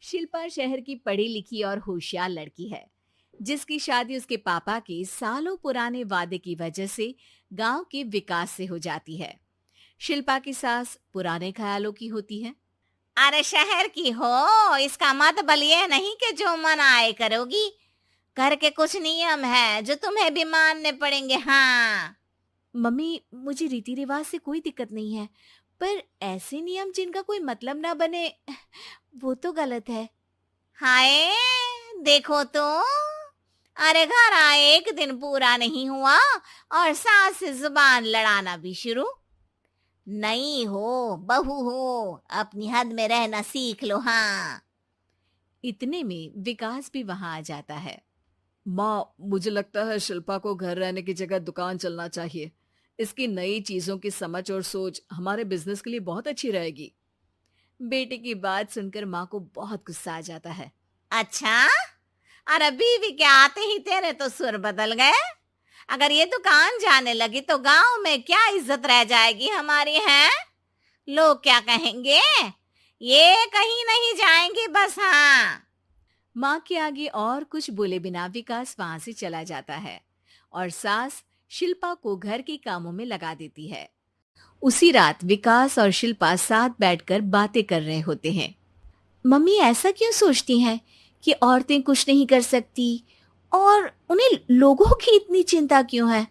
शिल्पा शहर की पढ़ी लिखी और होशियार लड़की है, जिसकी शादी उसके पापा के सालों पुराने वादे की वजह से गांव के विकास से हो जाती है। शिल्पा की सास पुराने ख्यालों की होती है। अरे शहर की हो, इसका मतलब ये नहीं कि जो मन आए करोगी। घर के कुछ नियम है जो तुम्हें भी मानने पड़ेंगे। हाँ। मम्मी, मुझे रीति रिवाज से कोई दिक्कत नहीं है, पर ऐसे नियम जिनका कोई मतलब ना बने, वो तो गलत है। हाय, देखो तो। अरे घर आए एक दिन पूरा नहीं हुआ और सास से जुबान लड़ाना भी शुरू। नहीं हो, बहू हो, अपनी हद में रहना सीख लो। हाँ। इतने में विकास भी वहां आ जाता है। माँ, मुझे लगता है शिल्पा को घर रहने की जगह दुकान चलना चाहिए। इसकी नई चीजों की समझ और सोच हमारे बिजनेस के लिए बहुत अच्छी रहेगी। बेटे की बात सुनकर माँ को बहुत गुस्सा आ जाता है। अच्छा, अरे बीवी के आते ही तेरे तो सुर बदल गए। अगर ये दुकान जाने लगी तो गांव में क्या इज्जत रह जाएगी हमारी है? लोग क्या कहेंगे? ये कहीं नहीं जाएंगी बस। हाँ। माँ के आगे और कुछ बोले बिना विकास वहां से चला जाता है और सास शिल्पा को घर के कामों में लगा देती है। उसी रात विकास और शिल्पा साथ बैठकर बातें कर रहे होते हैं। मम्मी ऐसा क्यों सोचती हैं कि औरतें कुछ नहीं कर सकती, और उन्हें लोगों की इतनी चिंता क्यों है?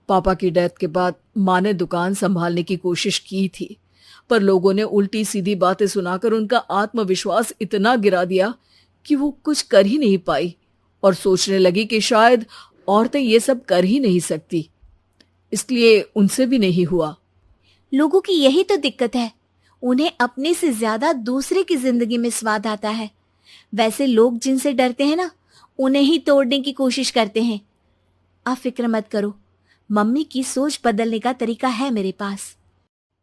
पापा की डेथ के बाद माँ ने दुकान संभालने की कोशिश की थी, पर लोगों ने उल्टी सीधी बातें सुनाकर उनका आत्मविश्वास इतना गिरा दिया कि वो कुछ कर ही नहीं पाई और सोचने लगी कि शायद औरतें ये सब कर ही नहीं सकती। इसलिए उनसे भी नहीं हुआ। लोगों की यही तो दिक्कत है, उन्हें अपने से ज्यादा दूसरे की जिंदगी में स्वाद आता है। वैसे लोग जिनसे डरते हैं ना, उन्हें ही तोड़ने की कोशिश करते हैं। आप फिक्र मत करो, मम्मी की सोच बदलने का तरीका है मेरे पास।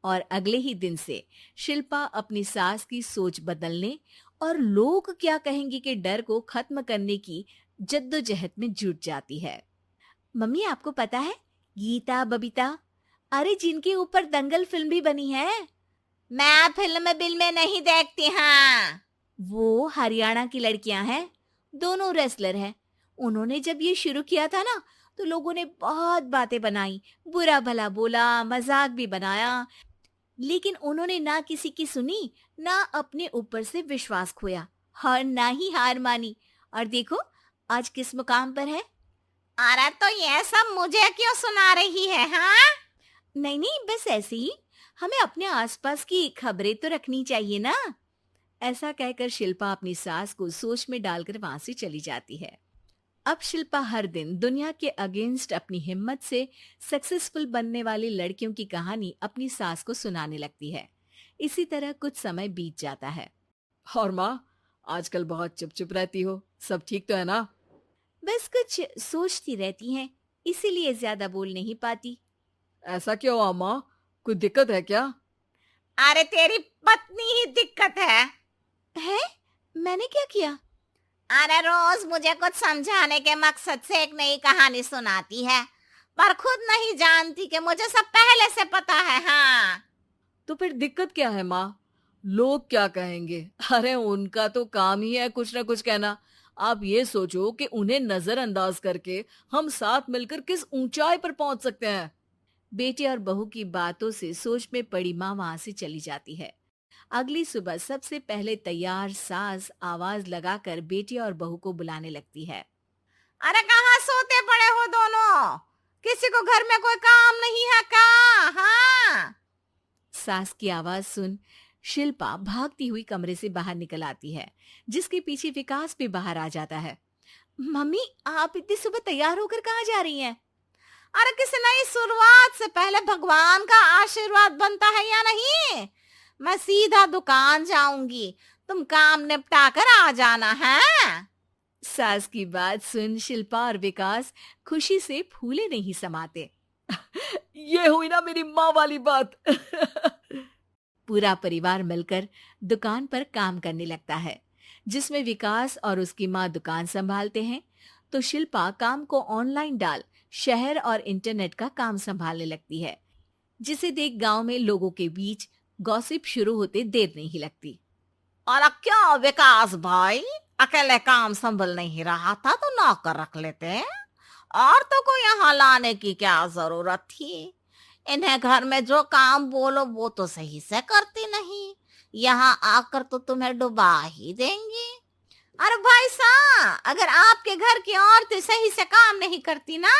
और अगले ही दिन से शिल्पा अपनी सास की सोच बदलने और लोग क्या कहेंगे के डर को खत्म करने की जद्दोजहद में जुट जाती है। मम्मी, आपको पता है, गीता बबीता, अरे जिनके ऊपर दंगल फिल्म भी बनी है, मैं फिल्म बिल में नहीं देखती। हाँ। वो हरियाणा की लड़कियां हैं। दोनों रेसलर हैं। उन्होंने जब ये शुरू किया था ना, तो लोगों ने बहुत बातें बनाई, बुरा भला बोला, मजाक भी बनाया, लेकिन उन्होंने ना किसी की सुनी, ना अपने ऊपर से विश्वास खोया और ना ही हार मानी। और देखो आज किस मुकाम पर है। अरे तो ये सब मुझे क्यों सुना रही है? हाँ। नहीं नहीं, बस ऐसे ही, हमें अपने आसपास की खबरें तो रखनी चाहिए ना। ऐसा कहकर शिल्पा अपनी सास को सोच में डालकर वहां से चली जाती है। अब शिल्पा हर दिन दुनिया के अगेंस्ट अपनी हिम्मत से सक्सेसफुल बनने वाली लड़कियों की कहानी अपनी सास को सुनाने लगती है। इसी तरह कुछ समय बीत जाता है। और माँ, आजकल बहुत चुप चुप रहती हो, सब ठीक तो है ना? बस कुछ सोचती रहती हैं, इसीलिए ज्यादा बोल नहीं पाती। ऐसा क्यों हुआ माँ? कोई दिक्कत है क्या? अरे तेरी पत्नी ही दिक्कत है? मैंने क्या किया? अरे रोज मुझे कुछ समझाने के मकसद से एक नई कहानी सुनाती है, पर खुद नहीं जानती कि मुझे सब पहले से पता है। हाँ। तो फिर दिक्कत क्या है माँ? लोग क्या कहेंगे? अरे उनका तो काम ही है कुछ ना कुछ कहना। आप ये सोचो कि उन्हें नजरअंदाज करके हम साथ मिलकर किस ऊंचाई पर पहुंच सकते हैं। बेटे और बहू की बातों से सोच में पड़ी माँ वहां से चली जाती है। अगली सुबह सबसे पहले तैयार सास आवाज लगाकर बेटी और बहू को बुलाने लगती है। अरे कहाँ सोते पड़े हो दोनों? किसी को घर में कोई काम नहीं है का? हाँ। सास की आवाज सुन शिल्पा भागती हुई कमरे से बाहर निकल आती है, जिसके पीछे विकास भी बाहर आ जाता है। मम्मी, आप इतनी सुबह तैयार होकर कहाँ जा रही हैं? अरे किसी नई शुरुआत से पहले भगवान का आशीर्वाद बनता है या नहीं? मैं सीधा दुकान जाऊंगी, तुम काम निपटा कर आ जाना है। सास की बात सुन शिल्पा और विकास खुशी से फूले नहीं समाते। ये हुई ना मेरी माँ वाली बात। पूरा परिवार मिलकर दुकान पर काम करने लगता है, जिसमें विकास और उसकी माँ दुकान संभालते हैं, तो शिल्पा काम को ऑनलाइन डाल शहर और इंटरनेट का काम संभालने लगती है, जिसे देख गांव में लोगों के बीच गॉसिप शुरू होते देर नहीं लगती। और क्या विकास भाई, अकेले काम संभल नहीं रहा था तो नौकर रख लेते। औरतों को यहाँ लाने की क्या जरूरत थी? इन्हें घर में जो काम बोलो वो तो सही से करती नहीं, यहाँ आकर तो तुम्हें डुबा ही देंगी। अरे भाई साहब, अगर आपके घर की औरतें सही से काम नहीं करती ना,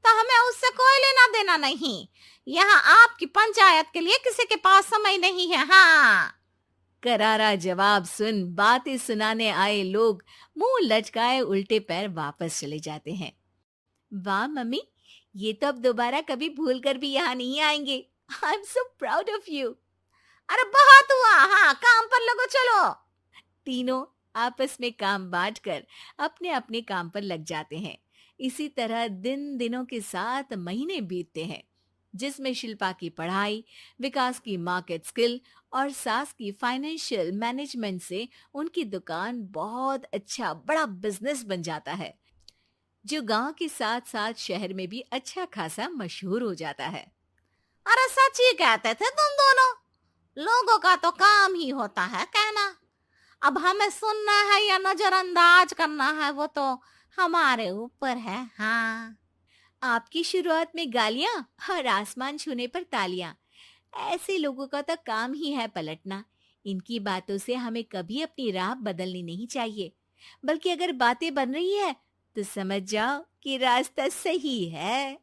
तो हमें उससे कोई लेना देना नहीं। यहाँ आपकी पंचायत के लिए किसी के पास समय नहीं है। हाँ, करारा जवाब सुन बातें सुनाने आए लोग मुंह लटकाए उल्टे पैर वापस चले जाते हैं। वाह मम्मी, ये तो अब दोबारा कभी भूल कर भी यहाँ नहीं आएंगे। I am so proud of you. अरे बहुत हुआ, हाँ काम पर लगो चलो। तीनों आपस में काम बांटकर अपने अपने काम पर लग जाते हैं। इसी तरह दिन दिनों के साथ महीने बीतते हैं, जिसमें शिल्पा की पढ़ाई, विकास की मार्केट स्किल और सास की फाइनेंशियल मैनेजमेंट से उनकी दुकान बहुत अच्छा बड़ा बिजनेस बन जाता है, जो गांव के साथ साथ शहर में भी अच्छा खासा मशहूर हो जाता है। अरे सच ही कहते थे तुम दोनों, लोगों का तो काम ही होता है कहना। अब हमें सुनना है या नजरअंदाज करना है वो तो हमारे ऊपर है। हाँ, आपकी शुरुआत में गालियां और आसमान छूने पर तालियां, ऐसे लोगों का तो काम ही है पलटना। इनकी बातों से हमें कभी अपनी राह बदलनी नहीं चाहिए, बल्कि अगर बातें बन रही है तो समझ जाओ कि रास्ता सही है।